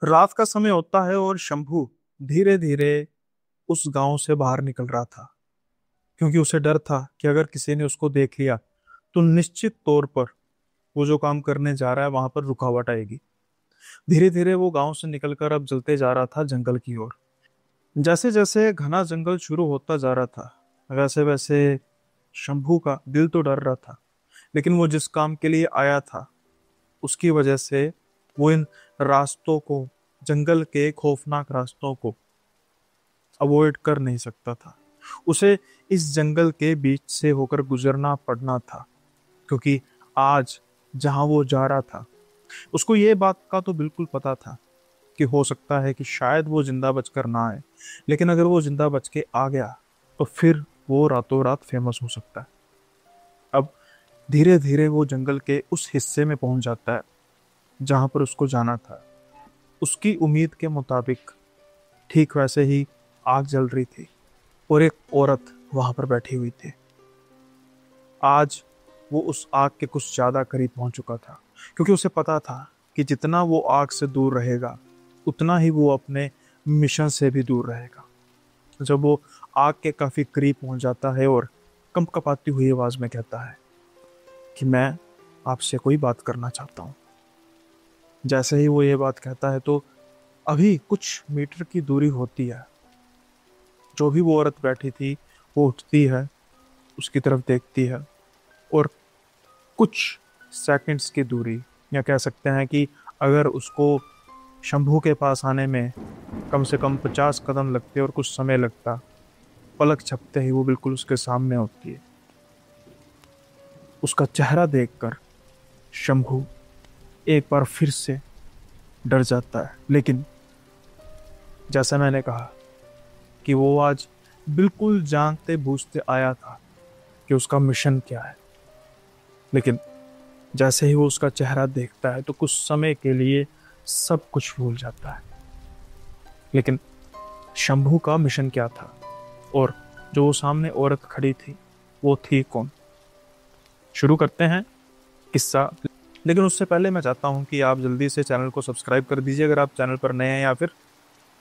रात का समय होता है और शंभू धीरे धीरे उस गांव से बाहर निकल रहा था, क्योंकि उसे डर था कि अगर किसी ने उसको देख लिया तो निश्चित तौर पर वो जो काम करने जा रहा है वहां पर रुकावट आएगी। धीरे धीरे वो गांव से निकलकर अब चलते जा रहा था जंगल की ओर। जैसे जैसे घना जंगल शुरू होता जा रहा था, वैसे वैसे शंभू का दिल तो डर रहा था, लेकिन वो जिस काम के लिए आया था उसकी वजह से वो इन रास्तों को, जंगल के खौफनाक रास्तों को अवॉइड कर नहीं सकता था। उसे इस जंगल के बीच से होकर गुजरना पड़ना था, क्योंकि आज जहां वो जा रहा था उसको ये बात का तो बिल्कुल पता था कि हो सकता है कि शायद वो जिंदा बचकर ना आए, लेकिन अगर वो जिंदा बच के आ गया तो फिर वो रातों रात फेमस हो सकता है। अब धीरे धीरे वो जंगल के उस हिस्से में पहुंच जाता है जहां पर उसको जाना था। उसकी उम्मीद के मुताबिक ठीक वैसे ही आग जल रही थी और एक औरत वहां पर बैठी हुई थी। आज वो उस आग के कुछ ज्यादा करीब पहुंच चुका था, क्योंकि उसे पता था कि जितना वो आग से दूर रहेगा उतना ही वो अपने मिशन से भी दूर रहेगा। जब वो आग के काफी करीब पहुंच जाता है और कंपकपाती हुई आवाज में कहता है कि मैं आपसे कोई बात करना चाहता हूँ। जैसे ही वो ये बात कहता है तो अभी कुछ मीटर की दूरी होती है, जो भी वो औरत बैठी थी वो उठती है, उसकी तरफ देखती है और कुछ सेकंड्स की दूरी, या कह सकते हैं कि अगर उसको शंभू के पास आने में कम से कम 50 कदम लगते और कुछ समय लगता, पलक झपकते ही वो बिल्कुल उसके सामने होती है। उसका चेहरा देखकर शंभू एक बार फिर से डर जाता है, लेकिन जैसा मैंने कहा कि वो आज बिल्कुल जानते बूझते आया था कि उसका मिशन क्या है। लेकिन जैसे ही वो उसका चेहरा देखता है तो कुछ समय के लिए सब कुछ भूल जाता है। लेकिन शंभू का मिशन क्या था और जो वो सामने औरत खड़ी थी वो थी कौन? शुरू करते हैं किस्सा। लेकिन उससे पहले मैं चाहता हूं कि आप जल्दी से चैनल को सब्सक्राइब कर दीजिए अगर आप चैनल पर नए हैं, या फिर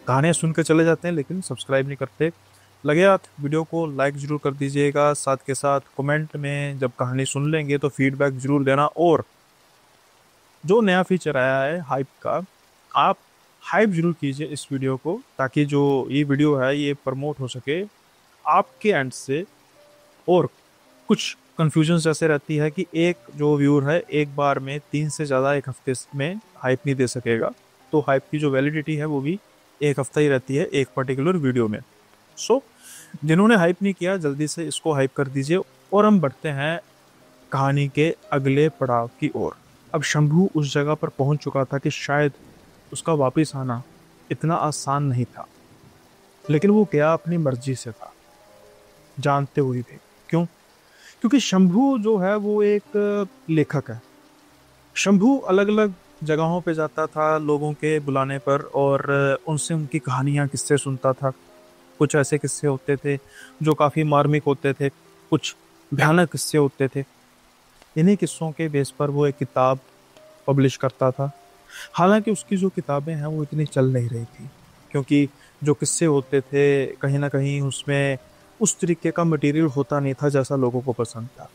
कहानियां सुन के चले जाते हैं लेकिन सब्सक्राइब नहीं करते। लगे हाथ वीडियो को लाइक जरूर कर दीजिएगा, साथ के साथ कमेंट में जब कहानी सुन लेंगे तो फीडबैक जरूर देना। और जो नया फीचर आया है हाइप का, आप हाइप जरूर कीजिए इस वीडियो को, ताकि जो ये वीडियो है ये प्रमोट हो सके आपके एंड से। और कुछ कंफ्यूजन जैसे रहती है कि एक जो व्यूअर है एक बार में 3 से ज़्यादा एक हफ्ते में हाइप नहीं दे सकेगा, तो हाइप की जो वैलिडिटी है वो भी एक हफ्ता ही रहती है एक पर्टिकुलर वीडियो में। सो जिन्होंने हाइप नहीं किया जल्दी से इसको हाइप कर दीजिए। और हम बढ़ते हैं कहानी के अगले पड़ाव की ओर। अब शंभू उस जगह पर पहुंच चुका था कि शायद उसका वापस आना इतना आसान नहीं था, लेकिन वो गया अपनी मर्जी से था, जानते हुए भी। क्यों? क्योंकि शंभू जो है वो एक लेखक है। शंभू अलग अलग जगहों पे जाता था लोगों के बुलाने पर और उनसे उनकी कहानियां किस्से सुनता था। कुछ ऐसे किस्से होते थे जो काफी मार्मिक होते थे, कुछ भयानक किस्से होते थे। इन्हीं किस्सों के बेस पर वो एक किताब पब्लिश करता था। हालांकि उसकी जो किताबें हैं वो इतनी चल नहीं रही थी, क्योंकि जो किस्से होते थे कहीं ना कहीं उसमें उस तरीके का मटेरियल होता नहीं था जैसा लोगों को पसंद था।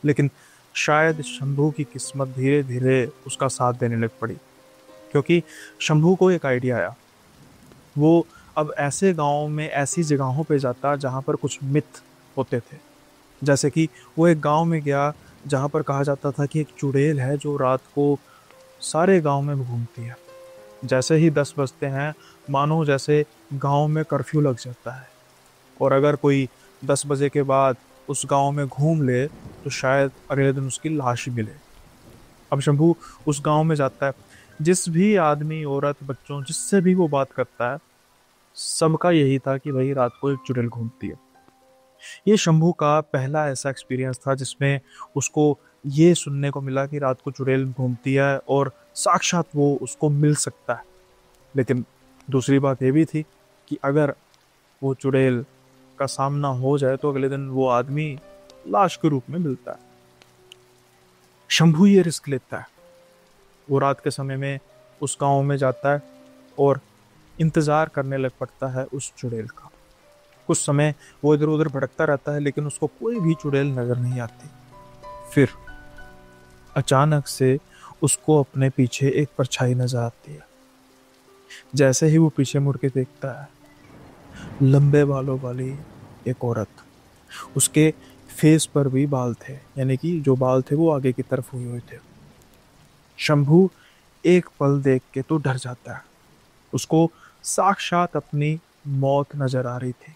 लेकिन शायद शंभू की किस्मत धीरे धीरे उसका साथ देने लग पड़ी, क्योंकि शंभू को एक आइडिया आया। वो अब ऐसे गांवों में, ऐसी जगहों पे जाता जहाँ पर कुछ मिथ होते थे। जैसे कि वो एक गांव में गया जहाँ पर कहा जाता था कि एक चुड़ैल है जो रात को सारे गांव में घूमती है। जैसे ही 10 बजते हैं मानो जैसे गांव में कर्फ्यू लग जाता है, और अगर कोई 10 बजे के बाद उस गांव में घूम ले तो शायद अगले दिन उसकी लाश मिले। अब शंभू उस गांव में जाता है, जिस भी आदमी, औरत, बच्चों, जिससे भी वो बात करता है सबका यही था कि भाई रात को एक चुड़ैल घूमती है। ये शंभू का पहला ऐसा एक्सपीरियंस था जिसमें उसको ये सुनने को मिला कि रात को चुड़ैल घूमती है और साक्षात वो उसको मिल सकता है। लेकिन दूसरी बात ये भी थी कि अगर वो चुड़ैल का सामना हो जाए तो अगले दिन वो आदमी लाश के रूप में मिलता है। शंभू ये रिस्क लेता है। वो रात के समय में उस गांव में जाता है और इंतज़ार करने लग पड़ता है उस चुड़ैल का। कुछ समय वो इधर उधर भटकता रहता है लेकिन उसको कोई भी चुड़ैल नजर नहीं आती। फिर अचानक से उसको अपने पीछे एक परछाई नजर आती है। जैसे ही वो पीछे मुड़ के देखता है, लंबे बालों वाली एक औरत, उसके फेस पर भी बाल थे, यानी कि जो बाल थे वो आगे की तरफ हुए हुए थे। शंभू एक पल देख के तो डर जाता है। उसको साक्षात अपनी मौत नजर आ रही थी।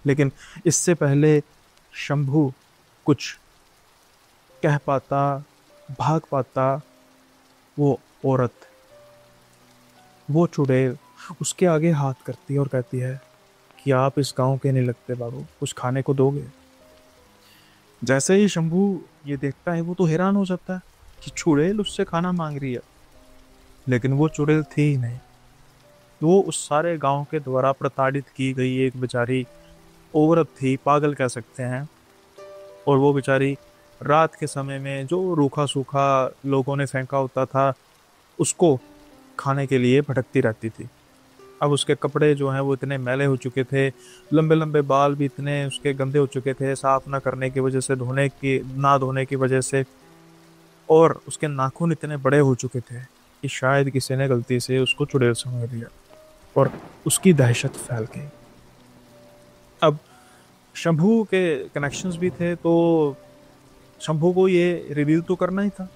लेकिन इससे पहले शंभू कुछ कह पाता, भाग पाता, वो औरत, वो चुड़ैल उसके आगे हाथ करती है और कहती है कि आप इस गांव के नहीं लगते बाबू, कुछ खाने को दोगे? जैसे ही शंभू ये देखता है वो तो हैरान हो जाता है कि चुड़ैल उससे खाना मांग रही है। लेकिन वो चुड़ैल थी ही नहीं, वो उस सारे गांव के द्वारा प्रताड़ित की गई एक बेचारी औरत थी, पागल कह सकते हैं। और वो बेचारी रात के समय में जो रूखा सूखा लोगों ने फेंका होता था उसको खाने के लिए भटकती रहती थी। अब उसके कपड़े जो हैं वो इतने मैले हो चुके थे, लंबे लंबे बाल भी इतने उसके गंदे हो चुके थे, साफ ना करने की वजह से, ना धोने की वजह से। और उसके नाखून इतने बड़े हो चुके थे कि शायद किसी ने गलती से उसको चुड़ैल समझ लिया और उसकी दहशत फैल गई। अब शंभू के कनेक्शंस भी थे, तो शंभू को ये रिवील तो करना ही था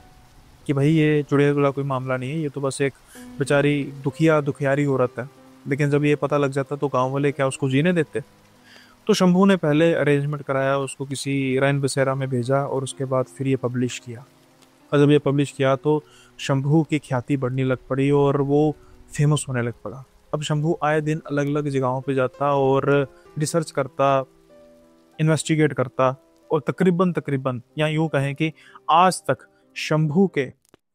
कि भाई ये चुड़ैल वाला कोई मामला नहीं है, ये तो बस एक बेचारी दुखियारी औरत है। लेकिन जब ये पता लग जाता तो गांव वाले क्या उसको जीने देते? तो शंभू ने पहले अरेंजमेंट कराया, उसको किसी रैन बसेरा में भेजा और उसके बाद फिर ये पब्लिश किया। और जब ये पब्लिश किया तो शंभू की ख्याति बढ़ने लग पड़ी और वो फेमस होने लग पड़ा। अब शंभू आए दिन अलग अलग जगहों पे जाता और रिसर्च करता, इन्वेस्टिगेट करता, और तकरीबन तकरीबन या यूं कहें कि आज तक शंभू के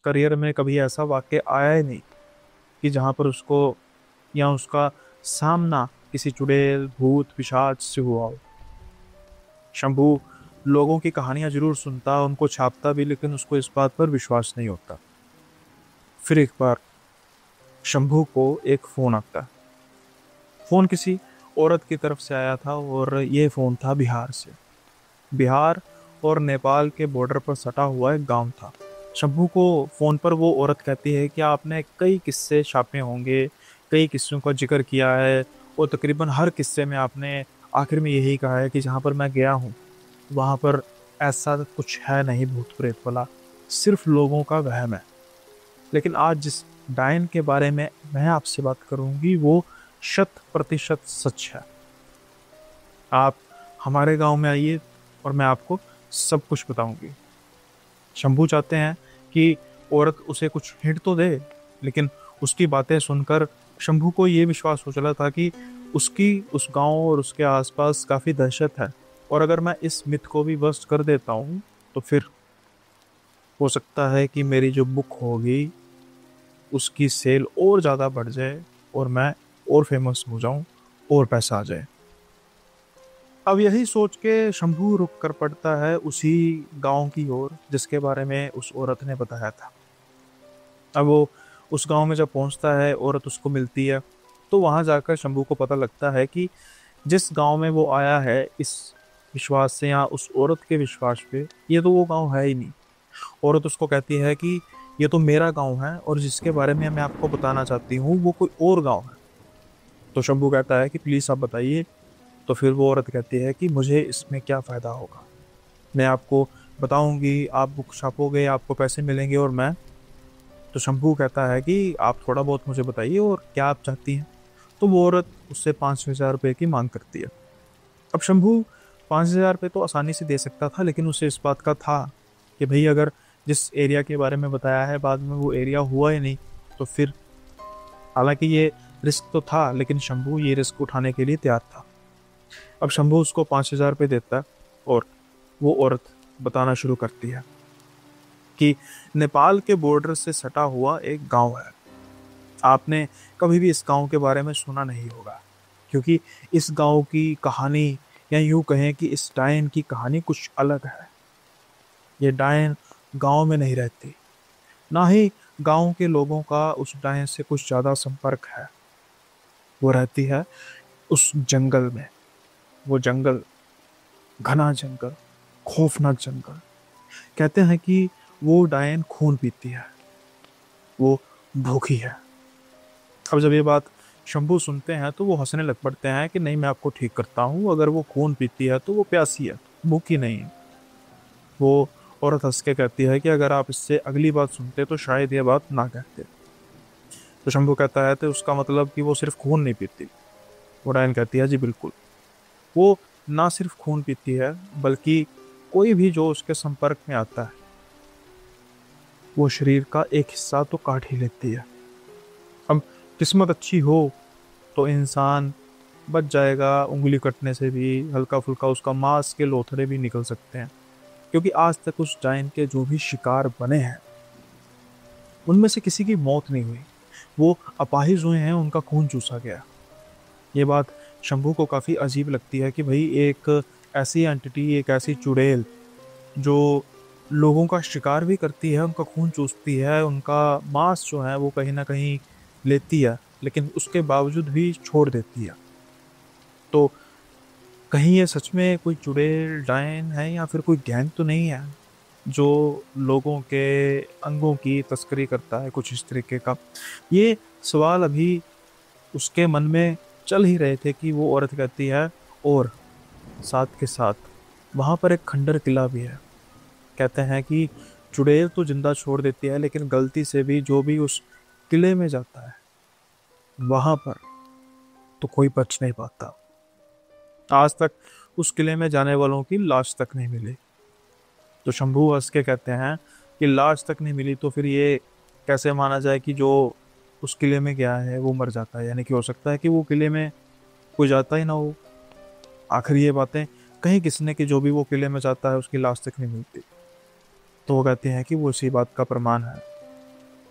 करियर में कभी ऐसा वाक्य आया ही नहीं कि जहां पर उसको या उसका सामना किसी चुड़ैल, भूत, पिशाच से हुआ हो। शंभू लोगों की कहानियां जरूर सुनता, उनको छापता भी, लेकिन उसको इस बात पर विश्वास नहीं होता। फिर एक बार शंभू को एक फोन आता है। फोन किसी औरत की तरफ से आया था और ये फोन था बिहार से। बिहार और नेपाल के बॉर्डर पर सटा हुआ एक गांव था। शंभू को फोन पर वो औरत कहती है कि आपने कई किस्से छापे होंगे, कई किस्सों का जिक्र किया है, और तकरीबन हर किस्से में आपने आखिर में यही कहा है कि जहाँ पर मैं गया हूँ वहाँ पर ऐसा कुछ है नहीं भूत प्रेत वाला, सिर्फ लोगों का वहम है। लेकिन आज जिस डायन के बारे में मैं आपसे बात करूंगी वो 100% सच है। आप हमारे गांव में आइए और मैं आपको सब कुछ बताऊंगी। शंभू चाहते हैं कि औरत उसे कुछ हिंट तो दे, लेकिन उसकी बातें सुनकर शंभू को ये विश्वास हो चला था कि उसकी उस गांव और उसके आसपास काफ़ी दहशत है, और अगर मैं इस मिथ को भी बस्ट कर देता हूँ तो फिर हो सकता है कि मेरी जो बुक होगी उसकी सेल और ज़्यादा बढ़ जाए और मैं और फेमस हो जाऊं और पैसा आ जाए। अब यही सोच के शंभू रुक कर पड़ता है उसी गांव की ओर जिसके बारे में उस औरत ने बताया था। अब वो उस गांव में जब पहुंचता है, औरत उसको मिलती है, तो वहां जाकर शंभू को पता लगता है कि जिस गांव में वो आया है इस विश्वास से या उस औरत के विश्वास पे, ये तो वो गांव है ही नहीं। औरत उसको कहती है कि ये तो मेरा गांव है और जिसके बारे में मैं आपको बताना चाहती हूँ वो कोई और गांव है। तो शंभू कहता है कि प्लीज़ आप बताइए। तो फिर वो औरत कहती है कि मुझे इसमें क्या फ़ायदा होगा, मैं आपको बताऊंगी, आप बुक छापोगे, आपको पैसे मिलेंगे और मैं। तो शंभू कहता है कि आप थोड़ा बहुत मुझे बताइए और क्या आप चाहती हैं। तो वो औरत उससे 5,000 रुपये की मांग करती है। अब शंभू 5,000 रुपये तो आसानी से दे सकता था, लेकिन उसे इस बात का था कि भाई अगर जिस एरिया के बारे में बताया है बाद में वो एरिया हुआ ही नहीं तो फिर, हालांकि ये रिस्क तो था लेकिन शंभू ये रिस्क उठाने के लिए तैयार था। अब शंभू उसको 5,000 रुपये देता है और वो औरत बताना शुरू करती है कि नेपाल के बॉर्डर से सटा हुआ एक गांव है। आपने कभी भी इस गांव के बारे में सुना नहीं होगा, क्योंकि इस गांव की कहानी, या यूं कहें कि इस डायन की कहानी कुछ अलग है। ये डायन गांव में नहीं रहती, ना ही गांव के लोगों का उस डायन से कुछ ज़्यादा संपर्क है। वो रहती है उस जंगल में। वो जंगल घना जंगल, खौफनाक जंगल। कहते हैं कि वो डायन खून पीती है, वो भूखी है। अब जब ये बात शंभू सुनते हैं तो वो हंसने लग पड़ते हैं कि नहीं, मैं आपको ठीक करता हूँ, अगर वो खून पीती है तो वो प्यासी है, भूखी नहीं है। वो औरत हंस के कहती है कि अगर आप इससे अगली बात सुनते तो शायद ये बात ना कहते। तो शंभू कहता है तो उसका मतलब कि वो सिर्फ खून नहीं पीती। वो डायन कहती है जी बिल्कुल, वो ना सिर्फ खून पीती है बल्कि कोई भी जो उसके संपर्क में आता है वो शरीर का एक हिस्सा तो काट ही लेती है। अब किस्मत अच्छी हो तो इंसान बच जाएगा, उंगली कटने से भी हल्का फुल्का उसका मांस के लोथड़े भी निकल सकते हैं। क्योंकि आज तक उस डायन के जो भी शिकार बने हैं उनमें से किसी की मौत नहीं हुई। वो अपाहिज हुए हैं, उनका खून चूसा गया। ये बात शंभू को काफ़ी अजीब लगती है कि भाई एक ऐसी एंटिटी, एक ऐसी चुड़ैल जो लोगों का शिकार भी करती है, उनका खून चूसती है, उनका मांस जो है वो कहीं ना कहीं लेती है, लेकिन उसके बावजूद भी छोड़ देती है। तो कहीं ये सच में कोई चुड़ैल डायन है या फिर कोई गैंग तो नहीं है जो लोगों के अंगों की तस्करी करता है, कुछ इस तरीके का। ये सवाल अभी उसके मन में चल ही रहे थे कि वो औरत कहती है और साथ के साथ वहां पर एक खंडर किला भी है। कहते हैं कि चुड़ैल तो जिंदा छोड़ देती है लेकिन गलती से भी जो भी उस किले में जाता है वहां पर तो कोई बच नहीं पाता। आज तक उस किले में जाने वालों की लाश तक नहीं मिली। तो शंभू हंस के कहते हैं कि लाश तक नहीं मिली तो फिर ये कैसे माना जाए कि जो उस किले में गया है वो मर जाता है, यानी कि हो सकता है कि वो किले में कोई जाता ही ना हो। आखिर ये बातें कहीं किसने कि जो भी वो किले में जाता है उसकी लाश तक नहीं मिलती। तो वो कहते हैं कि वो इसी बात का प्रमाण है।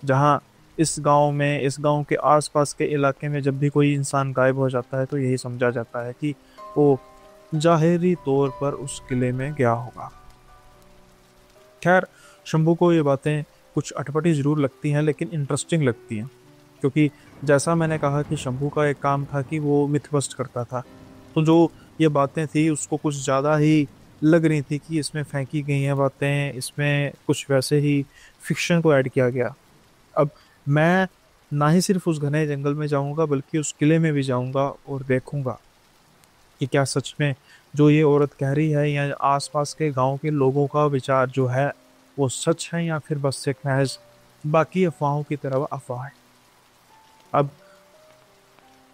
जहाँ इस गांव में, इस गांव के आसपास के इलाके में जब भी कोई इंसान गायब हो जाता है तो यही समझा जाता है कि वो जाहिरी तौर पर उस किले में गया होगा। खैर, शंभू को ये बातें कुछ अटपटी ज़रूर लगती हैं लेकिन इंटरेस्टिंग लगती हैं। क्योंकि जैसा मैंने कहा कि शंभू का एक काम था कि वो मिथ बस्ट करता था। तो जो ये बातें थी उसको कुछ ज़्यादा ही लग रही थी कि इसमें फेंकी गई हैं बातें, इसमें कुछ वैसे ही फिक्शन को ऐड किया गया। अब मैं ना ही सिर्फ उस घने जंगल में जाऊंगा बल्कि उस किले में भी जाऊंगा और देखूंगा कि क्या सच में जो ये औरत कह रही है या आसपास के गांव के लोगों का विचार जो है वो सच है या फिर बस एक महज बाकी अफवाहों की तरह अफवाह है। अब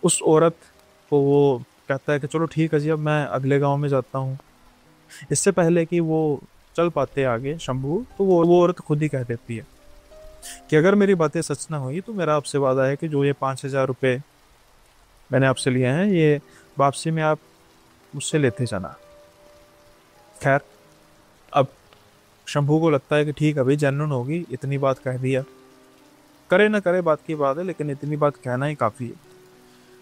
उस औरत को वो कहता है कि चलो ठीक है जी, अब मैं अगले गांव में जाता हूँ। इससे पहले कि वो चल पाते आगे शंभू, तो वो औरत खुद ही कह देती है कि अगर मेरी बातें सच ना हुई तो मेरा आपसे वादा है कि जो ये 5,000 रुपये मैंने आपसे लिए हैं ये वापसी में आप मुझसे लेते जाना। खैर, अब शंभू को लगता है कि ठीक है भाई, जेन्युइन होगी, इतनी बात कह दिया, करे ना करे बात की बात है, लेकिन इतनी बात कहना ही काफ़ी है।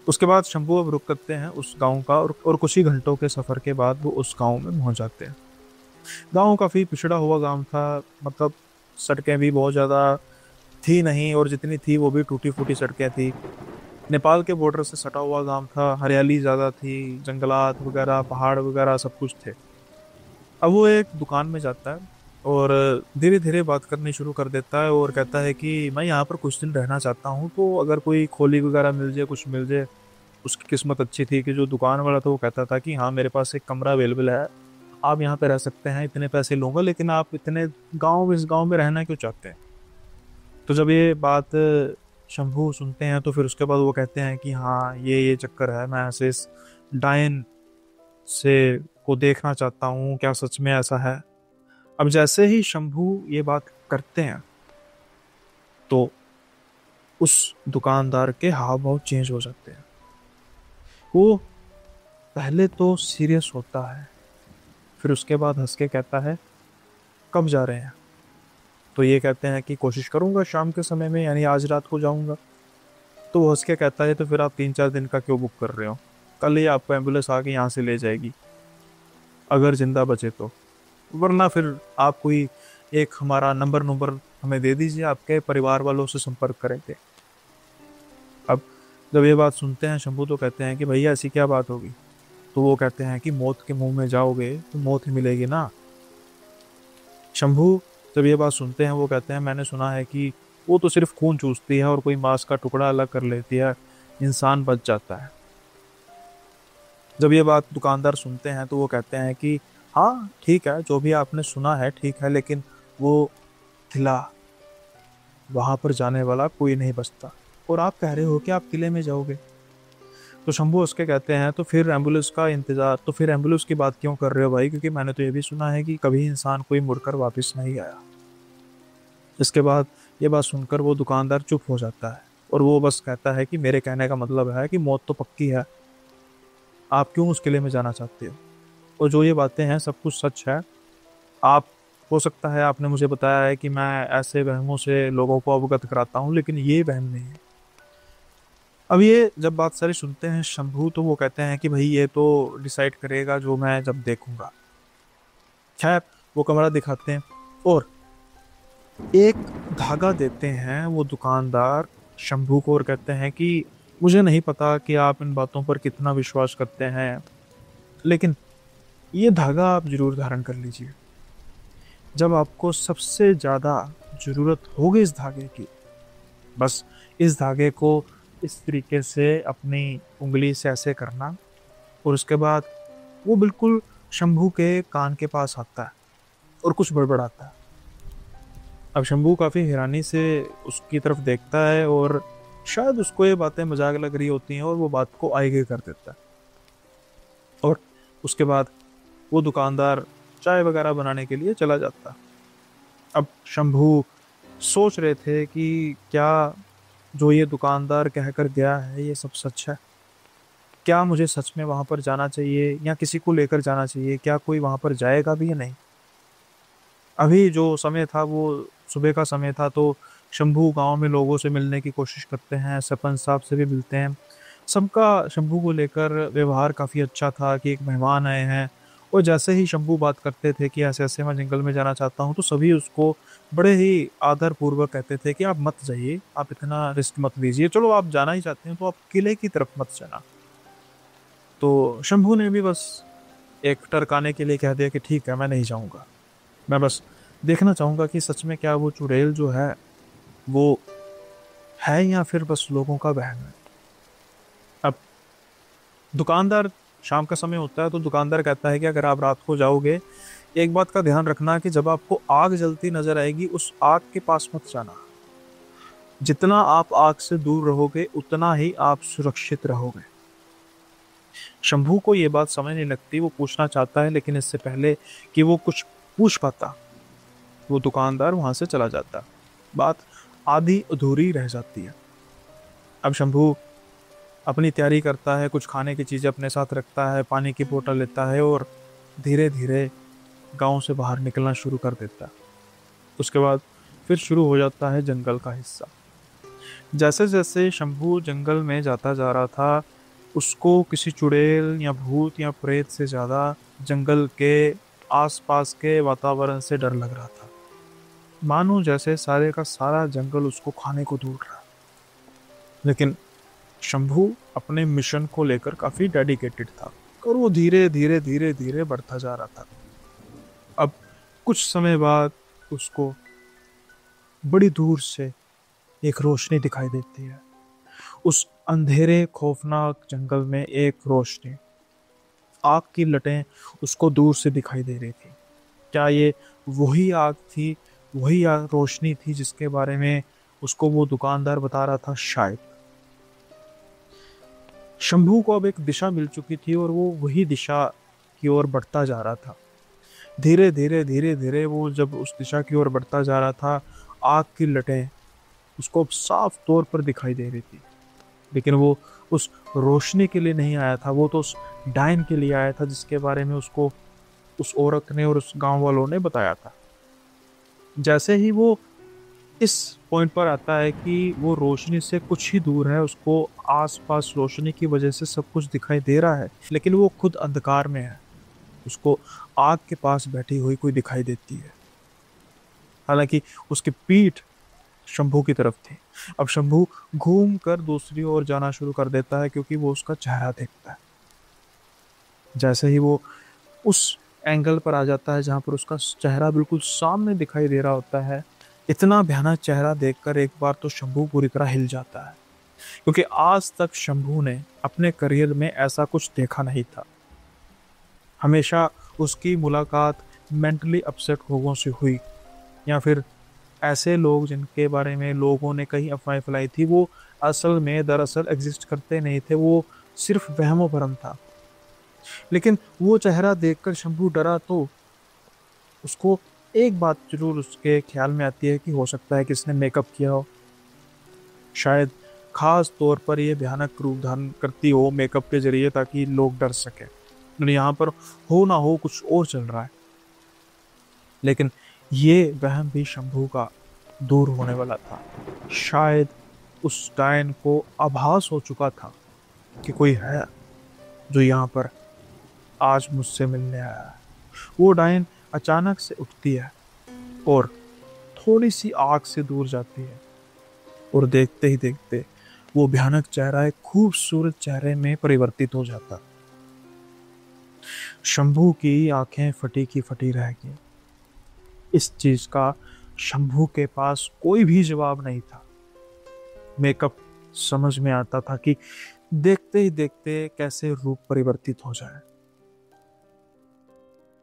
उसके बाद शंभू अब रुक करते हैं उस गांव का और कुछ ही घंटों के सफ़र के बाद वो उस गांव में पहुंच जाते हैं। गांव काफ़ी पिछड़ा हुआ गांव था, मतलब सड़कें भी बहुत ज़्यादा थी नहीं, और जितनी थी वो भी टूटी फूटी सड़कें थी। नेपाल के बॉर्डर से सटा हुआ गांव था, हरियाली ज़्यादा थी, जंगलात वगैरह, पहाड़ वगैरह सब कुछ थे। अब वो एक दुकान में जाता है और धीरे धीरे बात करनी शुरू कर देता है और कहता है कि मैं यहाँ पर कुछ दिन रहना चाहता हूँ, तो अगर कोई खोली वगैरह मिल जाए, कुछ मिल जाए। उसकी किस्मत अच्छी थी कि जो दुकान वाला था वो कहता था कि हाँ, मेरे पास एक कमरा अवेलेबल है, आप यहाँ पे रह सकते हैं, इतने पैसे लूँगा, लेकिन आप इतने इस गाँव में रहना क्यों चाहते हैं। तो जब ये बात शंभू सुनते हैं तो फिर उसके बाद वो कहते हैं कि हाँ, ये चक्कर है, मैं ऐसे इस डायन से को देखना चाहता हूँ, क्या सच में ऐसा है। अब जैसे ही शंभू ये बात करते हैं तो उस दुकानदार के हाव भाव चेंज हो जाते हैं। वो पहले तो सीरियस होता है, फिर उसके बाद हंस के कहता है कब जा रहे हैं। तो ये कहते हैं कि कोशिश करूंगा शाम के समय में, यानी आज रात को जाऊंगा। तो वो हंस के कहता है तो फिर आप 3-4 दिन का क्यों बुक कर रहे हो, कल ही आपको एम्बुलेंस आके यहाँ से ले जाएगी अगर जिंदा बचे तो, वरना फिर आप कोई एक हमारा नंबर नंबर हमें दे दीजिए, आपके परिवार वालों से संपर्क करेंगे। अब जब ये बात सुनते हैं शंभू तो कहते हैं कि भैया ऐसी क्या बात होगी। तो वो कहते हैं कि मौत के मुंह में जाओगे तो मौत ही मिलेगी ना। शंभू जब ये बात सुनते हैं वो कहते हैं मैंने सुना है कि वो तो सिर्फ खून चूसती है और कोई मांस का टुकड़ा अलग कर लेती है, इंसान बच जाता है। जब ये बात दुकानदार सुनते हैं तो वो कहते हैं कि हाँ ठीक है, जो भी आपने सुना है ठीक है, लेकिन वो किला, वहां पर जाने वाला कोई नहीं बचता, और आप कह रहे हो कि आप किले में जाओगे। तो शंभू उसके कहते हैं तो फिर एम्बुलेंस का इंतजार, तो फिर एम्बुलेंस की बात क्यों कर रहे हो भाई, क्योंकि मैंने तो ये भी सुना है कि कभी इंसान कोई मुड़कर वापस नहीं आया। इसके बाद ये बात सुनकर वो दुकानदार चुप हो जाता है और वो बस कहता है कि मेरे कहने का मतलब है कि मौत तो पक्की है, आप क्यों उस किले में जाना चाहते हो। और जो ये बातें हैं सब कुछ सच है। आप, हो सकता है आपने मुझे बताया है कि मैं ऐसे वहमों से लोगों को अवगत कराता हूँ, लेकिन ये वहम नहीं है। अब ये जब बात सारी सुनते हैं शंभू तो वो कहते हैं कि भाई ये तो डिसाइड करेगा जो मैं जब देखूंगा। खैर वो कमरा दिखाते हैं और एक धागा देते हैं वो दुकानदार शंभू को और कहते हैं कि मुझे नहीं पता कि आप इन बातों पर कितना विश्वास करते हैं, लेकिन ये धागा आप जरूर धारण कर लीजिए। जब आपको सबसे ज़्यादा ज़रूरत होगी इस धागे की, बस इस धागे को इस तरीके से अपनी उंगली से ऐसे करना, और उसके बाद वो बिल्कुल शंभू के कान के पास आता है और कुछ बड़बड़ाता है। अब शंभू काफ़ी हैरानी से उसकी तरफ देखता है और शायद उसको ये बातें मजाक लग रही होती हैं और वो बात को आगे कर देता है। और उसके बाद वो दुकानदार चाय वगैरह बनाने के लिए चला जाता है। अब शंभू सोच रहे थे कि क्या जो ये दुकानदार कहकर गया है ये सब सच है, क्या मुझे सच में वहां पर जाना चाहिए या किसी को लेकर जाना चाहिए, क्या कोई वहां पर जाएगा भी या नहीं। अभी जो समय था वो सुबह का समय था, तो शंभू गांव में लोगों से मिलने की कोशिश करते हैं, सरपंच साहब से भी मिलते हैं। सबका शंभू को लेकर व्यवहार काफ़ी अच्छा था कि एक मेहमान आए हैं, और जैसे ही शंभू बात करते थे कि ऐसे ऐसे मैं जंगल में जाना चाहता हूँ, तो सभी उसको बड़े ही आदर पूर्वक कहते थे कि आप मत जाइए, आप इतना रिस्क मत लीजिए, चलो आप जाना ही चाहते हैं तो आप किले की तरफ मत जाना। तो शंभू ने भी बस एक टरकाने के लिए कह दिया कि ठीक है मैं नहीं जाऊँगा, मैं बस देखना चाहूँगा कि सच में क्या वो चुड़ैल जो है वो है या फिर बस लोगों का वहम है। अब दुकानदार, शाम का समय होता है तो दुकानदार कहता है कि अगर आप रात को जाओगे, एक बात का ध्यान रखना कि जब आपको आग जलती नजर आएगी उस आग के पास मत जाना। जितना आप आग से दूर रहोगे उतना ही आप सुरक्षित रहोगे। शंभू को ये बात समझ नहीं लगती, वो पूछना चाहता है लेकिन इससे पहले कि वो कुछ पूछ पाता वो दुकानदार वहां से चला जाता। बात आधी अधूरी रह जाती है। अब शंभू अपनी तैयारी करता है, कुछ खाने की चीज़ें अपने साथ रखता है, पानी की बोतल लेता है और धीरे धीरे गांव से बाहर निकलना शुरू कर देता है। उसके बाद फिर शुरू हो जाता है जंगल का हिस्सा। जैसे जैसे शंभू जंगल में जाता जा रहा था, उसको किसी चुड़ैल या भूत या प्रेत से ज़्यादा जंगल के आसपास के वातावरण से डर लग रहा था, मानो जैसे सारे का सारा जंगल उसको खाने को ढूंढ रहा। लेकिन शंभू अपने मिशन को लेकर काफी डेडिकेटेड था और वो धीरे धीरे धीरे धीरे बढ़ता जा रहा था। अब कुछ समय बाद उसको बड़ी दूर से एक रोशनी दिखाई देती है। उस अंधेरे खौफनाक जंगल में एक रोशनी, आग की लटें उसको दूर से दिखाई दे रही थी। क्या ये वही आग थी, वही रोशनी थी जिसके बारे में उसको वो दुकानदार बता रहा था? शायद। शंभू को अब एक दिशा मिल चुकी थी और वो वही दिशा की ओर बढ़ता जा रहा था। धीरे धीरे धीरे धीरे वो जब उस दिशा की ओर बढ़ता जा रहा था, आग की लटें उसको साफ तौर पर दिखाई दे रही थी। लेकिन वो उस रोशनी के लिए नहीं आया था, वो तो उस डायन के लिए आया था जिसके बारे में उसको उस औरत ने और उस गांव वालों ने बताया था। जैसे ही वो इस पॉइंट पर आता है कि वो रोशनी से कुछ ही दूर है, उसको आसपास रोशनी की वजह से सब कुछ दिखाई दे रहा है, लेकिन वो खुद अंधकार में है। उसको आग के पास बैठी हुई कोई दिखाई देती है। हालांकि उसकी पीठ शंभू की तरफ थी। अब शंभू घूम कर दूसरी ओर जाना शुरू कर देता है क्योंकि वो उसका चेहरा देखता है। जैसे ही वो उस एंगल पर आ जाता है जहां पर उसका चेहरा बिल्कुल सामने दिखाई दे रहा होता है, इतना भयानक चेहरा देखकर एक बार तो शंभू पूरी तरह हिल जाता है, क्योंकि आज तक शंभू ने अपने करियर में ऐसा कुछ देखा नहीं था। हमेशा उसकी मुलाकात मेंटली अपसेट लोगों से हुई, या फिर ऐसे लोग जिनके बारे में लोगों ने कई अफवाहें फैलाई थी, वो असल में दरअसल एग्जिस्ट करते नहीं थे, वो सिर्फ वहमो भरम था। लेकिन वो चेहरा देखकर शंभू डरा तो उसको एक बात जरूर उसके ख्याल में आती है कि हो सकता है कि इसने मेकअप किया हो। शायद खास तौर पर ये भयानक रूप धारण करती हो मेकअप के जरिए, ताकि लोग डर सके। और यहाँ पर हो ना हो कुछ और चल रहा है। लेकिन ये वहम भी शंभू का दूर होने वाला था। शायद उस डायन को आभास हो चुका था कि कोई है जो यहाँ पर आज मुझसे मिलने आया है। वो डायन अचानक से उठती है और थोड़ी सी आग से दूर जाती है, और देखते ही देखते वो भयानक चेहरा एक खूबसूरत चेहरे में परिवर्तित हो जाता। शंभू की आंखें फटी की फटी रह गई। इस चीज का शंभू के पास कोई भी जवाब नहीं था। मेकअप समझ में आता था कि देखते ही देखते कैसे रूप परिवर्तित हो जाए।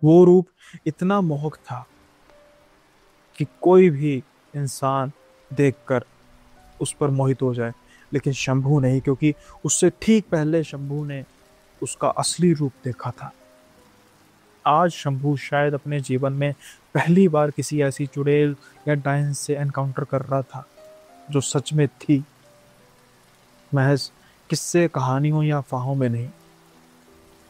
वो रूप इतना मोहक था कि कोई भी इंसान देखकर उस पर मोहित हो जाए, लेकिन शंभू नहीं, क्योंकि उससे ठीक पहले शंभू ने उसका असली रूप देखा था। आज शंभू शायद अपने जीवन में पहली बार किसी ऐसी चुड़ैल या डायन से एनकाउंटर कर रहा था जो सच में थी, महज किस्से कहानियों या अफवाहों में नहीं।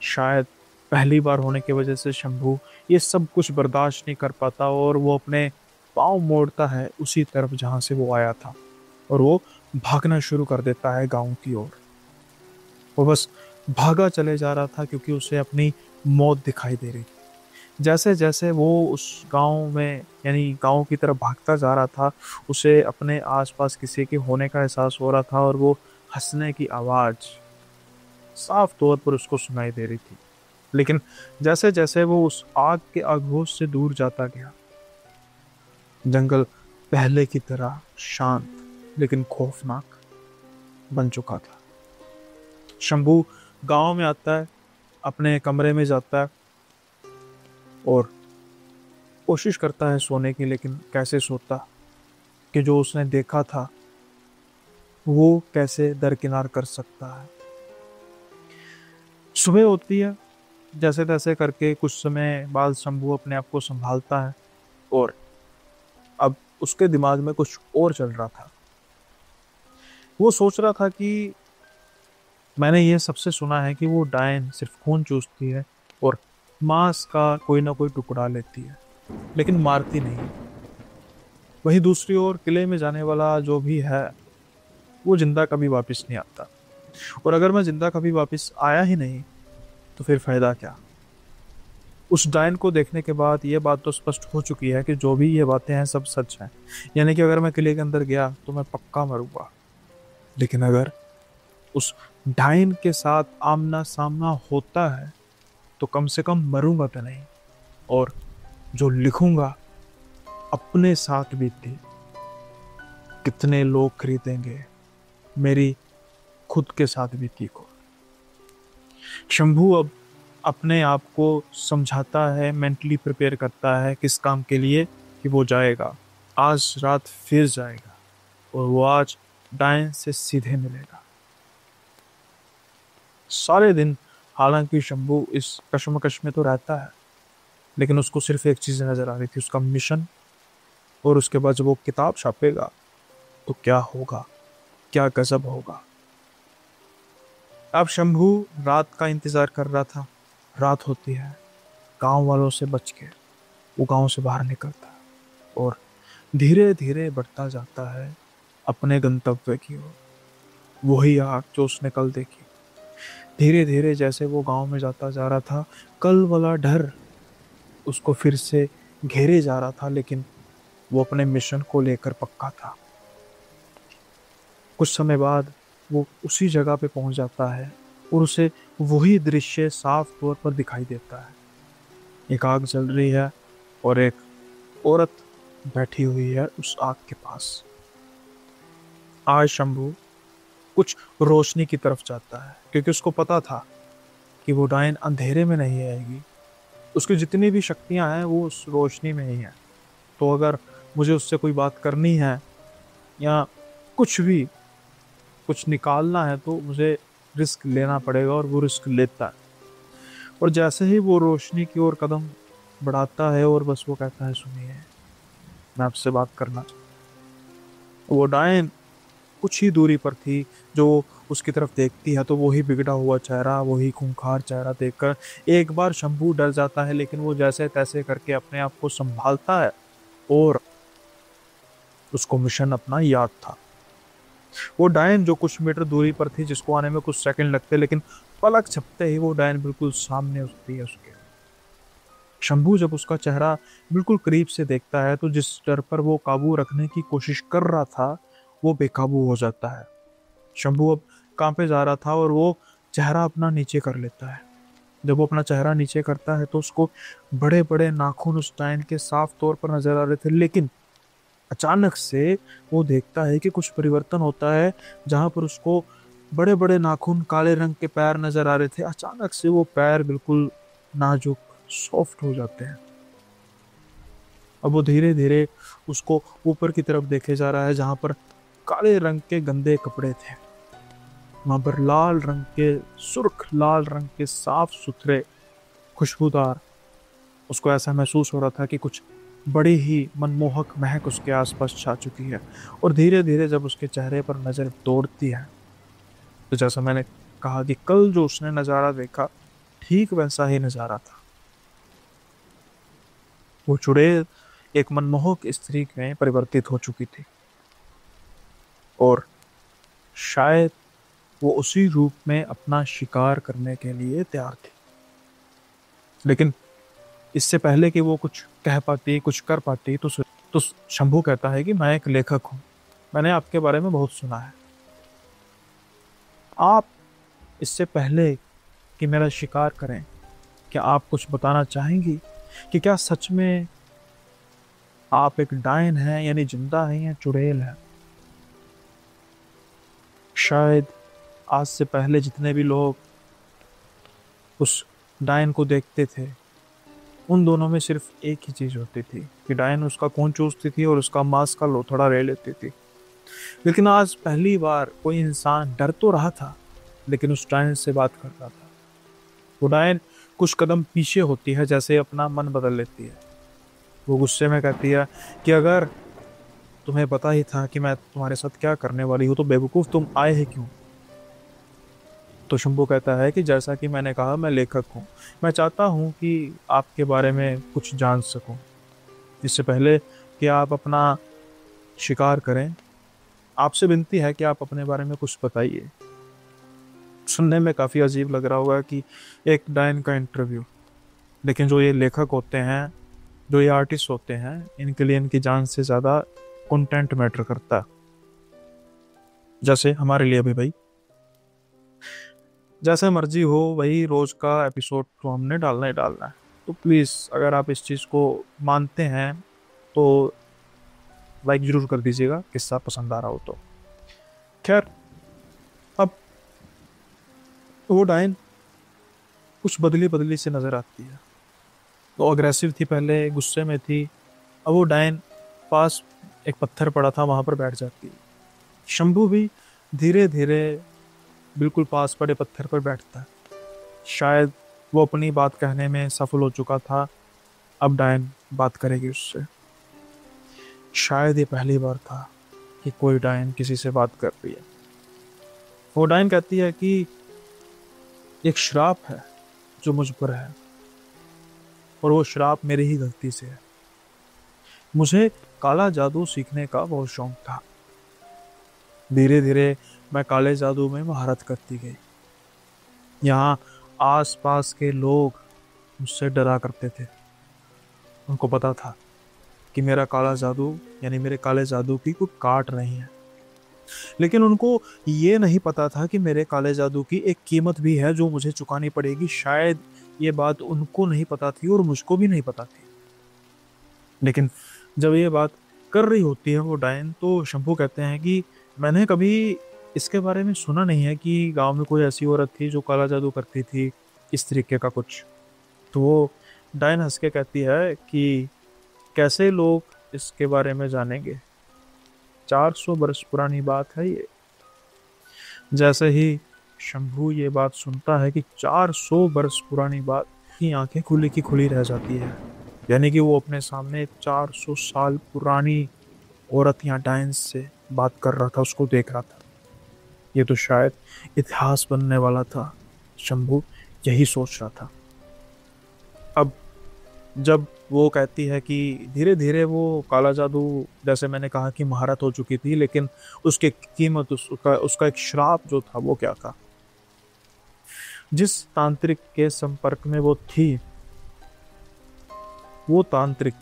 शायद पहली बार होने की वजह से शंभू ये सब कुछ बर्दाश्त नहीं कर पाता, और वो अपने पाँव मोड़ता है उसी तरफ जहां से वो आया था, और वो भागना शुरू कर देता है गांव की ओर। वो बस भागा चले जा रहा था क्योंकि उसे अपनी मौत दिखाई दे रही थी। जैसे जैसे वो उस गांव में यानी गांव की तरफ भागता जा रहा था, उसे अपने आसपास किसी के होने का एहसास हो रहा था, और वो हंसने की आवाज साफ तौर पर उसको सुनाई दे रही थी। लेकिन जैसे जैसे वो उस आग के आगोश से दूर जाता गया, जंगल पहले की तरह शांत लेकिन खौफनाक बन चुका था। शंभू गांव में आता है, अपने कमरे में जाता है और कोशिश करता है सोने की, लेकिन कैसे सोता कि जो उसने देखा था वो कैसे दरकिनार कर सकता है। सुबह होती है, जैसे तैसे करके कुछ समय बाद शंभू अपने आप को संभालता है, और अब उसके दिमाग में कुछ और चल रहा था। वो सोच रहा था कि मैंने ये सबसे सुना है कि वो डायन सिर्फ खून चूसती है और मांस का कोई ना कोई टुकड़ा लेती है, लेकिन मारती नहीं। वहीं दूसरी ओर किले में जाने वाला जो भी है वो जिंदा कभी वापस नहीं आता, और अगर मैं जिंदा कभी वापस आया ही नहीं तो फिर फायदा क्या। उस डायन को देखने के बाद ये बात तो स्पष्ट हो चुकी है कि जो भी ये बातें हैं सब सच हैं, यानी कि अगर मैं किले के अंदर गया तो मैं पक्का मरूंगा। लेकिन अगर उस डायन के साथ आमना सामना होता है तो कम से कम मरूंगा तो नहीं, और जो लिखूंगा अपने साथ बीती कितने लोग खरीदेंगे मेरी खुद के साथ बीती को। शंभू अब अपने आप को समझाता है, मेंटली प्रिपेयर करता है किस काम के लिए, कि वो जाएगा आज रात फिर जाएगा, और वो आज डायन से सीधे मिलेगा। सारे दिन हालांकि शंभू इस कशमकश में तो रहता है, लेकिन उसको सिर्फ एक चीज नजर आ रही थी, उसका मिशन। और उसके बाद जब वो किताब छापेगा तो क्या होगा, क्या गजब होगा। अब शंभू रात का इंतजार कर रहा था। रात होती है, गांव वालों से बच के वो गांव से बाहर निकलता है और धीरे धीरे बढ़ता जाता है अपने गंतव्य की ओर। वही आग जो उसने कल देखी। धीरे धीरे जैसे वो गांव में जाता जा रहा था, कल वाला डर उसको फिर से घेरे जा रहा था, लेकिन वो अपने मिशन को लेकर पक्का था। कुछ समय बाद वो उसी जगह पे पहुंच जाता है और उसे वही दृश्य साफ तौर पर दिखाई देता है। एक आग जल रही है और एक औरत बैठी हुई है उस आग के पास। आज शंभू कुछ रोशनी की तरफ जाता है क्योंकि उसको पता था कि वो डायन अंधेरे में नहीं आएगी। उसकी जितनी भी शक्तियां हैं वो उस रोशनी में ही है। तो अगर मुझे उससे कोई बात करनी है या कुछ भी कुछ निकालना है तो मुझे रिस्क लेना पड़ेगा, और वो रिस्क लेता है। और जैसे ही वो रोशनी की ओर कदम बढ़ाता है और बस वो कहता है, सुनिए, मैं आपसे बात करना चाहता हूं। वो डायन कुछ ही दूरी पर थी। जो उसकी तरफ देखती है तो वही बिगड़ा हुआ चेहरा, वही खूंखार चेहरा देखकर एक बार शंभू डर जाता है, लेकिन वो जैसे तैसे करके अपने आप को संभालता है और उसको मिशन अपना याद था। वो डायन जो कुछ मीटर दूरी पर थी, जिसको आने में कुछ सेकंड लगते, लेकिन पलक झपकते ही वो डायन बिल्कुल सामने उठती है उसके। शंभू जब उसका चेहरा बिल्कुल करीब से देखता है तो जिस डर पर वो काबू रखने की कोशिश कर रहा था वो बेकाबू हो जाता है। शंभू अब कांपे जा रहा था और वो चेहरा अपना नीचे कर लेता है। जब वो अपना चेहरा नीचे करता है तो उसको बड़े बड़े नाखून उस डायन के साफ तौर पर नजर आ रहे थे, लेकिन अचानक से वो देखता है कि कुछ परिवर्तन होता है। जहां पर उसको बड़े बड़े नाखून, काले रंग के पैर नजर आ रहे थे, अचानक से वो पैर बिल्कुल नाजुक, सॉफ्ट हो जाते हैं। अब वो धीरे धीरे उसको ऊपर की तरफ देखे जा रहा है, जहां पर काले रंग के गंदे कपड़े थे। वहां पर लाल रंग के, सुर्ख लाल रंग के साफ सुथरे, खुशबूदार, उसको ऐसा महसूस हो रहा था कि कुछ बड़ी ही मनमोहक महक उसके आसपास छा चुकी है। और धीरे धीरे जब उसके चेहरे पर नजर दौड़ती है तो जैसा मैंने कहा कि कल जो उसने नजारा देखा ठीक वैसा ही नजारा था। वो चुड़ैल एक मनमोहक स्त्री में परिवर्तित हो चुकी थी और शायद वो उसी रूप में अपना शिकार करने के लिए तैयार थी। लेकिन इससे पहले कि वो कुछ कह पाती, कुछ कर पाती, तो शंभू कहता है कि मैं एक लेखक हूं, मैंने आपके बारे में बहुत सुना है। आप इससे पहले कि मेरा शिकार करें, क्या आप कुछ बताना चाहेंगी कि क्या सच में आप एक डायन हैं, यानी जिंदा हैं, या चुड़ैल हैं? शायद आज से पहले जितने भी लोग उस डायन को देखते थे उन दोनों में सिर्फ एक ही चीज होती थी कि डायन उसका खून चूसती थी और उसका मांस का लोथड़ा ले लेती थी। लेकिन आज पहली बार कोई इंसान डर तो रहा था लेकिन उस डायन से बात कर रहा था। वो डायन कुछ कदम पीछे होती है, जैसे अपना मन बदल लेती है। वो गुस्से में कहती है कि अगर तुम्हें पता ही था कि मैं तुम्हारे साथ क्या करने वाली हूँ तो बेवकूफ तुम आए ही क्यों? तो शंभू कहता है कि जैसा कि मैंने कहा, मैं लेखक हूँ, मैं चाहता हूँ कि आपके बारे में कुछ जान सकूं। इससे पहले कि आप अपना शिकार करें, आपसे विनती है कि आप अपने बारे में कुछ बताइए। सुनने में काफ़ी अजीब लग रहा होगा कि एक डायन का इंटरव्यू, लेकिन जो ये लेखक होते हैं, जो ये आर्टिस्ट होते हैं, इनके लिए इनकी जान से ज़्यादा कंटेंट मैटर करता है। जैसे हमारे लिए भी भाई, जैसे मर्जी हो वही रोज का एपिसोड तो हमने डालना ही डालना है। तो प्लीज़ अगर आप इस चीज़ को मानते हैं तो लाइक जरूर कर दीजिएगा, किस्सा पसंद आ रहा हो तो। खैर, अब वो डायन कुछ बदली बदली से नजर आती है। वो अग्रेसिव थी पहले, गुस्से में थी। अब वो डायन पास एक पत्थर पड़ा था, वहां पर बैठ जाती है। शंभू भी धीरे धीरे बिल्कुल पास पड़े पत्थर पर बैठता है। शायद वो अपनी बात कहने में सफल हो चुका था, अब डायन बात करेगी उससे। शायद ये पहली बार था कि कोई डायन किसी से बात कर रही है। वो डायन कहती है कि एक श्राप है जो मुझ पर है, और वो श्राप मेरी ही गलती से है। मुझे काला जादू सीखने का बहुत शौक था। धीरे धीरे मैं काले जादू में महारत करती गई। यहाँ आस पास के लोग मुझसे डरा करते थे। उनको पता था कि मेरा काला जादू यानी मेरे काले जादू की कोई काट नहीं है। लेकिन उनको ये नहीं पता था कि मेरे काले जादू की एक कीमत भी है जो मुझे चुकानी पड़ेगी। शायद ये बात उनको नहीं पता थी और मुझको भी नहीं पता थी। लेकिन जब ये बात कर रही होती है वो डायन, तो शंभू कहते हैं कि मैंने कभी इसके बारे में सुना नहीं है कि गांव में कोई ऐसी औरत थी जो काला जादू करती थी, इस तरीके का कुछ। तो वो डायन हंस के कहती है कि कैसे लोग इसके बारे में जानेंगे, 400 बरस पुरानी बात है ये। जैसे ही शंभू ये बात सुनता है कि 400 बरस पुरानी बात, की आंखें खुली की खुली रह जाती है। यानी कि वो अपने सामने 400 साल पुरानी औरत या डायन से बात कर रहा था, उसको देख रहा था। ये तो शायद इतिहास बनने वाला था, शंभू यही सोच रहा था। अब जब वो कहती है कि धीरे धीरे वो काला जादू, जैसे मैंने कहा कि महारत हो चुकी थी, लेकिन उसकी कीमत, उसका उसका एक श्राप जो था वो क्या था। जिस तांत्रिक के संपर्क में वो थी, वो तांत्रिक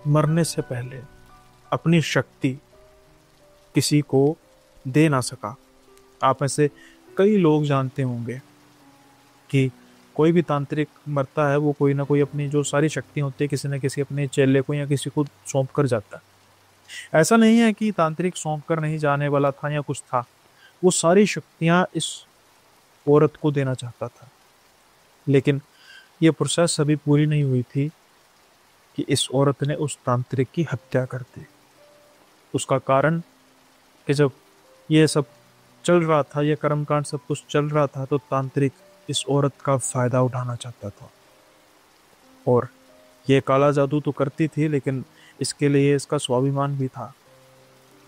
मरने से पहले अपनी शक्ति किसी को दे ना सका। आप में से कई लोग जानते होंगे कि कोई भी तांत्रिक मरता है, वो कोई ना कोई अपनी जो सारी शक्तियां होती है किसी न किसी अपने चेले को या किसी को सौंप कर जाता है। ऐसा नहीं है कि तांत्रिक सौंप कर नहीं जाने वाला था या कुछ था, वो सारी शक्तियां इस औरत को देना चाहता था। लेकिन ये प्रोसेस अभी पूरी नहीं हुई थी कि इस औरत ने उस तांत्रिक की हत्या कर दी। उसका कारण कि जब ये सब चल रहा था, ये कर्मकांड सब कुछ चल रहा था, तो तांत्रिक इस औरत का फायदा उठाना चाहता था। और ये काला जादू तो करती थी, लेकिन इसके लिए इसका स्वाभिमान भी था,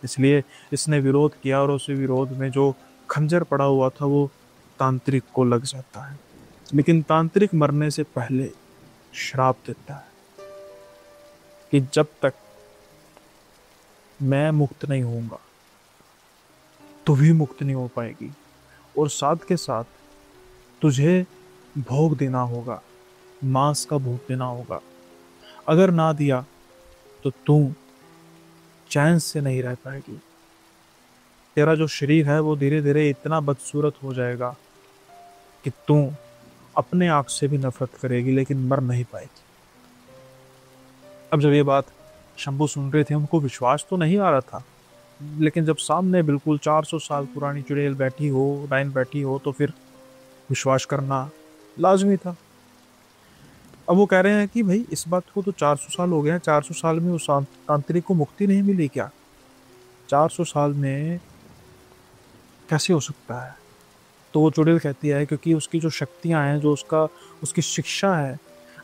इसलिए इसने विरोध किया और उस विरोध में जो खंजर पड़ा हुआ था वो तांत्रिक को लग जाता है। लेकिन तांत्रिक मरने से पहले श्राप देता है कि जब तक मैं मुक्त नहीं होऊंगा तू भी मुक्त नहीं हो पाएगी, और साथ के साथ तुझे भोग देना होगा, मांस का भोग देना होगा। अगर ना दिया तो तू चैन से नहीं रह पाएगी। तेरा जो शरीर है वो धीरे धीरे इतना बदसूरत हो जाएगा कि तू अपने आप से भी नफरत करेगी, लेकिन मर नहीं पाएगी। अब जब ये बात शंभू सुन रहे थे, उनको विश्वास तो नहीं आ रहा था, लेकिन जब सामने बिल्कुल 400 साल पुरानी चुड़ैल बैठी हो, डायन बैठी हो, तो फिर विश्वास करना लाजमी था। अब वो कह रहे हैं कि भाई इस बात को तो 400 साल हो गए हैं, 400 साल में उस तांत्रिक को मुक्ति नहीं मिली क्या? 400 साल में कैसे हो सकता है? तो वो चुड़ैल कहती है क्योंकि उसकी जो शक्तियां हैं, जो उसकी शिक्षा है,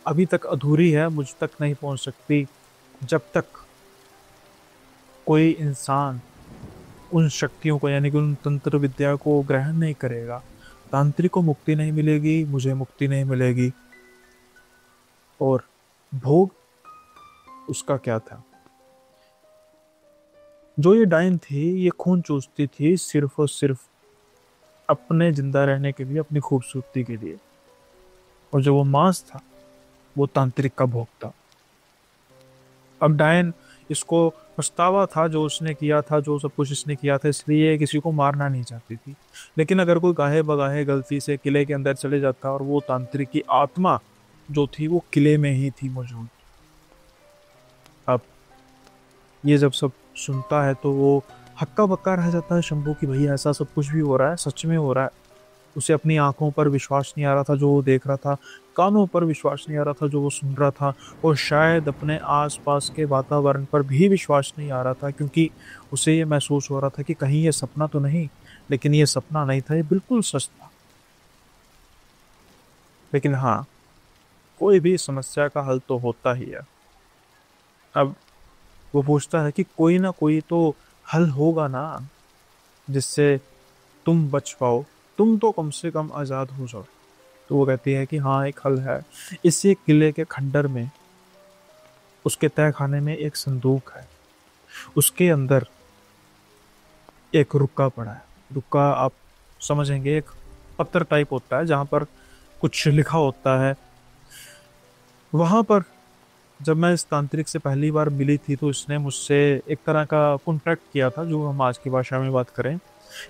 अभी तक अधूरी है, मुझ तक नहीं पहुंच सकती। जब तक कोई इंसान उन शक्तियों को यानी कि उन तंत्र विद्या को ग्रहण नहीं करेगा, तांत्रिक को मुक्ति नहीं मिलेगी, मुझे मुक्ति नहीं मिलेगी। और भोग उसका क्या था? जो ये डायन थी, ये खून चूसती थी सिर्फ और सिर्फ अपने जिंदा रहने के लिए, अपनी खूबसूरती के लिए। और जो वो मांस था वो तांत्रिक का भोग था। अब डायन, इसको पछतावा था जो उसने किया था, जो सब कुछ इसने किया था, इसलिए किसी को मारना नहीं चाहती थी। लेकिन अगर कोई गाहे बगाहे गलती से किले के अंदर चले जाता और वो तांत्रिक की आत्मा जो थी वो किले में ही थी मौजूद। अब ये जब सब सुनता है तो वो हक्का बक्का रह जाता है शंभू की भाई ऐसा सब कुछ भी हो रहा है, सच में हो रहा है। उसे अपनी आंखों पर विश्वास नहीं आ रहा था जो वो देख रहा था, कानों पर विश्वास नहीं आ रहा था जो वो सुन रहा था, और शायद अपने आसपास के वातावरण पर भी विश्वास नहीं आ रहा था, क्योंकि उसे ये महसूस हो रहा था कि कहीं ये सपना तो नहीं। लेकिन ये सपना नहीं था, ये बिल्कुल सच था। लेकिन हाँ, कोई भी समस्या का हल तो होता ही है। अब वो पूछता है कि कोई ना कोई तो हल होगा ना जिससे तुम बच पाओ, तुम तो कम से कम आज़ाद हो जाओ। तो वो कहती है कि हाँ, एक हल है। इसी किले के खंडर में, उसके तह खाने में एक संदूक है, उसके अंदर एक रुक्का पड़ा है। रुक्का आप समझेंगे, एक पत्थर टाइप होता है जहाँ पर कुछ लिखा होता है। वहाँ पर जब मैं इस तांत्रिक से पहली बार मिली थी तो इसने मुझसे एक तरह का कॉन्ट्रैक्ट किया था, जो हम आज की भाषा में बात करें,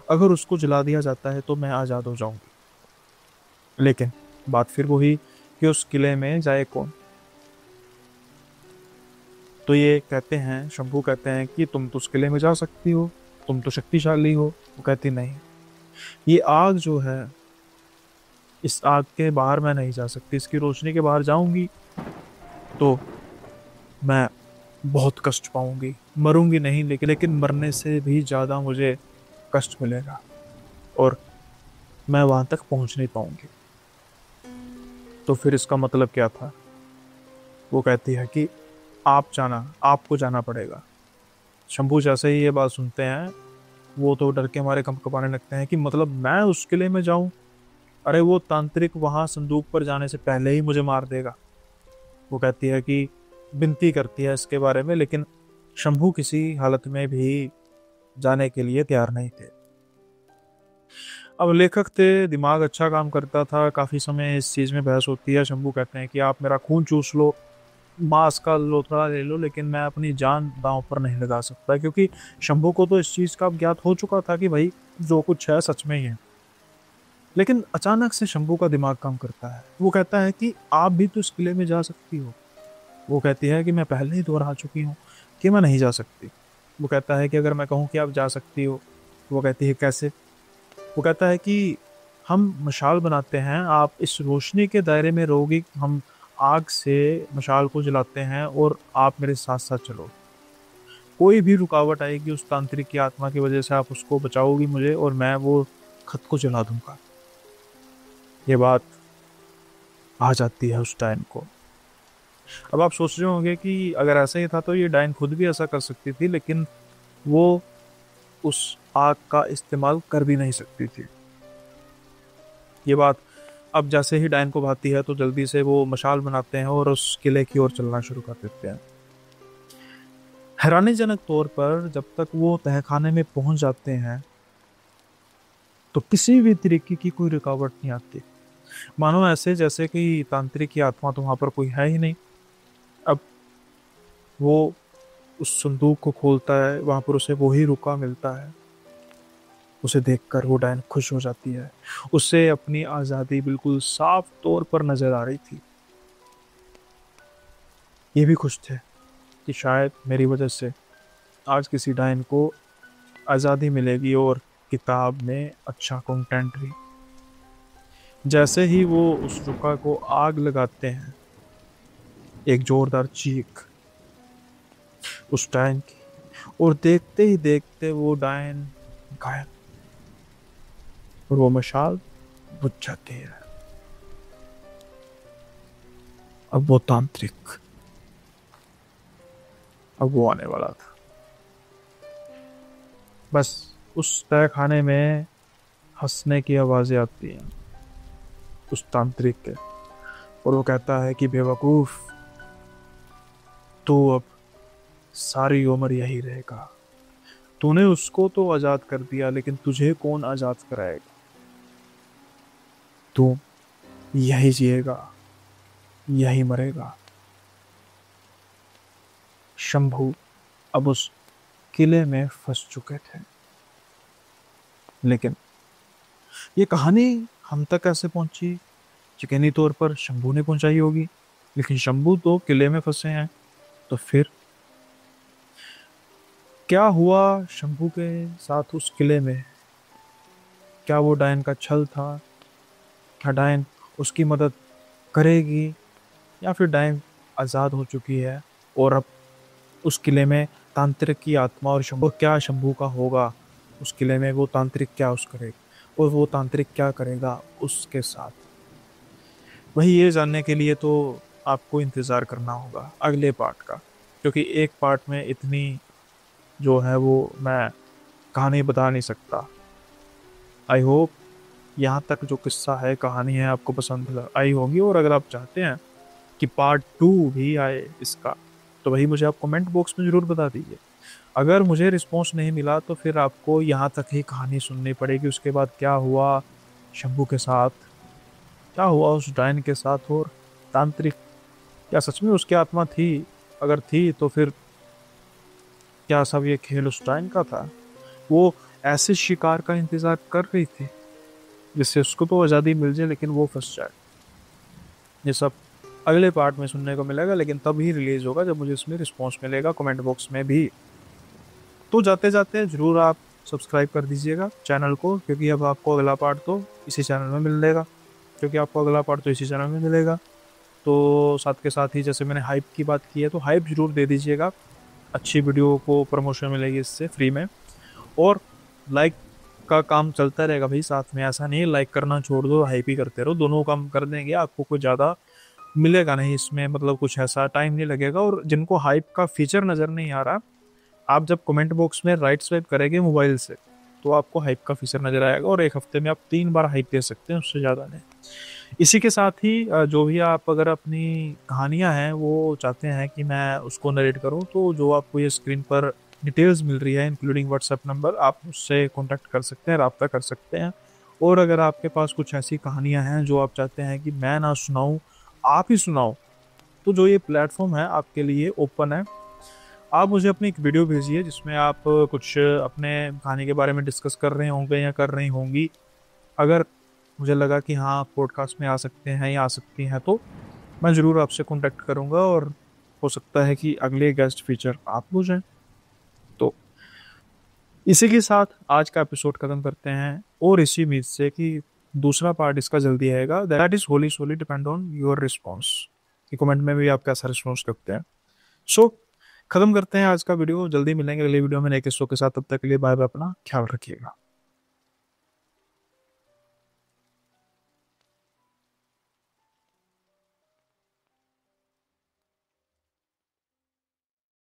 अगर उसको जला दिया जाता है तो मैं आज़ाद हो जाऊंगी। लेकिन बात फिर वही कि उस किले में जाए कौन। तो ये कहते हैं, शंभू कहते हैं कि तुम तो उस किले में जा सकती हो, तुम तो शक्तिशाली हो। वो कहती नहीं, ये आग जो है, इस आग के बाहर मैं नहीं जा सकती। इसकी रोशनी के बाहर जाऊंगी तो मैं बहुत कष्ट पाऊंगी। मरूंगी नहीं, लेकिन मरने से भी ज्यादा मुझे कष्ट मिलेगा और मैं वहां तक पहुंच नहीं पाऊंगी। तो फिर इसका मतलब क्या था? वो कहती है कि आप जाना, आपको जाना पड़ेगा। शंभू जैसे ही ये बात सुनते हैं, वो तो डर के मारे कंपकपाने लगते हैं कि मतलब मैं उस किले में जाऊं? अरे वो तांत्रिक वहां संदूक पर जाने से पहले ही मुझे मार देगा। वो कहती है कि विनती करती है इसके बारे में, लेकिन शंभू किसी हालत में भी जाने के लिए तैयार नहीं थे। अब लेखक थे, दिमाग अच्छा काम करता था, काफी समय इस चीज में बहस होती है। शंभू कहते हैं कि आप मेरा खून चूस लो, मांस का लोथड़ा ले लो, लेकिन मैं अपनी जान दांव पर नहीं लगा सकता, क्योंकि शंभू को तो इस चीज का ज्ञात हो चुका था कि भाई जो कुछ है सच में ही है। लेकिन अचानक से शंभू का दिमाग काम करता है। वो कहता है कि आप भी तो इस किले में जा सकती हो। वो कहती है कि मैं पहले ही दोहरा चुकी हूँ कि मैं नहीं जा सकती। वो कहता है कि अगर मैं कहूँ कि आप जा सकती हो। वो कहती है कैसे? वो कहता है कि हम मशाल बनाते हैं, आप इस रोशनी के दायरे में रहोगी, हम आग से मशाल को जलाते हैं और आप मेरे साथ साथ चलो। कोई भी रुकावट आएगी उस तांत्रिक की आत्मा की वजह से, आप उसको बचाओगी मुझे, और मैं वो खत को जला दूंगा। ये बात आ जाती है उस डायन को। अब आप सोच रहे होंगे कि अगर ऐसा ही था तो ये डायन खुद भी ऐसा कर सकती थी, लेकिन वो उस आग का इस्तेमाल कर भी नहीं सकती थी। ये बात अब जैसे ही डायन को भाती है तो जल्दी से वो मशाल बनाते हैं और उस किले की ओर चलना शुरू कर देते हैं। हैरानीजनक तौर पर जब तक वो तहखाने में पहुंच जाते हैं तो किसी भी तरीके की कोई रुकावट नहीं आती। मानो ऐसे जैसे कि तांत्रिक की आत्मा तो वहां पर कोई है ही नहीं। अब वो उस संदूक को खोलता है, वहां पर उसे वही रुका मिलता है। उसे देखकर वो डायन खुश हो जाती है। उसे अपनी आजादी बिल्कुल साफ तौर पर नजर आ रही थी। ये भी खुश थे कि शायद मेरी वजह से आज किसी डायन को आज़ादी मिलेगी और किताब में अच्छा कंटेंट भी। जैसे ही वो उस रुका को आग लगाते हैं, एक जोरदार चीख उस डायन की, और देखते ही देखते वो डायन गायब और वो मशाल बुझ जाती है। अब वो तांत्रिक, अब वो आने वाला था। बस उस तय खाने में हंसने की आवाजें आती हैं उस तांत्रिक के, और वो कहता है कि बेवकूफ, तू अब सारी उम्र यही रहेगा। तूने उसको तो आजाद कर दिया, लेकिन तुझे कौन आजाद कराएगा? तू यही जिएगा, यही मरेगा। शंभू अब उस किले में फंस चुके थे। लेकिन ये कहानी हम तक कैसे पहुंची? यकीनी तौर पर शंभू ने पहुंचाई होगी, लेकिन शंभू तो किले में फंसे हैं। तो फिर क्या हुआ शंभू के साथ उस किले में? क्या वो डायन का छल था? क्या डायन उसकी मदद करेगी, या फिर डायन आज़ाद हो चुकी है और अब उस किले में तांत्रिक की आत्मा और शंभू, क्या शंभू का होगा उस किले में? वो तांत्रिक क्या उस करेगा और वो तांत्रिक क्या करेगा उसके साथ? वही ये जानने के लिए तो आपको इंतज़ार करना होगा अगले पार्ट का, क्योंकि एक पार्ट में इतनी जो है वो मैं कहानी बता नहीं सकता। आई होप यहाँ तक जो किस्सा है, कहानी है, आपको पसंद आई होगी। और अगर आप चाहते हैं कि पार्ट 2 भी आए इसका, तो वही मुझे आप कमेंट बॉक्स में ज़रूर बता दीजिए। अगर मुझे रिस्पॉन्स नहीं मिला तो फिर आपको यहाँ तक ही कहानी सुननी पड़ेगी। उसके बाद क्या हुआ शंभू के साथ, क्या हुआ उस डायन के साथ, और तांत्रिक क्या सच में उसकी आत्मा थी? अगर थी तो फिर क्या सब ये खेल उस टाइम का था? वो ऐसे शिकार का इंतजार कर रही थी जिससे उसको तो आज़ादी मिल जाए लेकिन वो फंस जाए। ये सब अगले पार्ट में सुनने को मिलेगा, लेकिन तब ही रिलीज होगा जब मुझे इसमें रिस्पॉन्स मिलेगा कमेंट बॉक्स में भी। तो जाते जाते जरूर आप सब्सक्राइब कर दीजिएगा चैनल को, क्योंकि अब आपको अगला पार्ट तो इसी चैनल में मिलेगा। क्योंकि आपको अगला पार्ट तो इसी चैनल में मिलेगा। तो साथ के साथ ही जैसे मैंने हाइप की बात की है, तो हाइप जरूर दे दीजिएगा। अच्छी वीडियो को प्रमोशन मिलेगी इससे फ्री में। और लाइक का काम चलता रहेगा भाई साथ में, ऐसा नहीं लाइक करना छोड़ दो हाइप ही करते रहो, दोनों काम कर देंगे, आपको कुछ ज़्यादा मिलेगा नहीं इसमें, मतलब कुछ ऐसा टाइम नहीं लगेगा। और जिनको हाइप का फीचर नज़र नहीं आ रहा, आप जब कमेंट बॉक्स में राइट स्वाइप करेंगे मोबाइल से तो आपको हाइप का फीचर नज़र आएगा, और एक हफ्ते में आप 3 बार हाइप दे सकते हैं, उससे ज़्यादा नहीं। इसी के साथ ही जो भी आप अगर अपनी कहानियां हैं वो चाहते हैं कि मैं उसको नरेट करूं, तो जो आपको ये स्क्रीन पर डिटेल्स मिल रही है इंक्लूडिंग व्हाट्सएप नंबर, आप उससे कांटेक्ट कर सकते हैं, रब्ता कर सकते हैं। और अगर आपके पास कुछ ऐसी कहानियां हैं जो आप चाहते हैं कि मैं ना सुनाऊं, आप ही सुनाओ, तो जो ये प्लेटफॉर्म है आपके लिए ओपन है। आप मुझे अपनी एक वीडियो भेजिए जिसमें आप कुछ अपने कहानी के बारे में डिस्कस कर रहे होंगे या कर रही होंगी। अगर मुझे लगा कि हाँ आप पॉडकास्ट में आ सकते हैं या आ सकती हैं, तो मैं ज़रूर आपसे कांटेक्ट करूंगा, और हो सकता है कि अगले गेस्ट फीचर आप हो जाएं। तो इसी के साथ आज का एपिसोड खत्म करते हैं, और इसी उम्मीद से कि दूसरा पार्ट इसका जल्दी आएगा। That is wholly solely depend on your response, कि कमेंट में भी आप कैसा रिस्पॉन्स करते हैं। सो खत्म करते हैं आज का वीडियो, जल्दी मिलेंगे अगले वीडियो में नए किस्सों के साथ। तब तक के लिए बाय बाय, अपना ख्याल रखिएगा।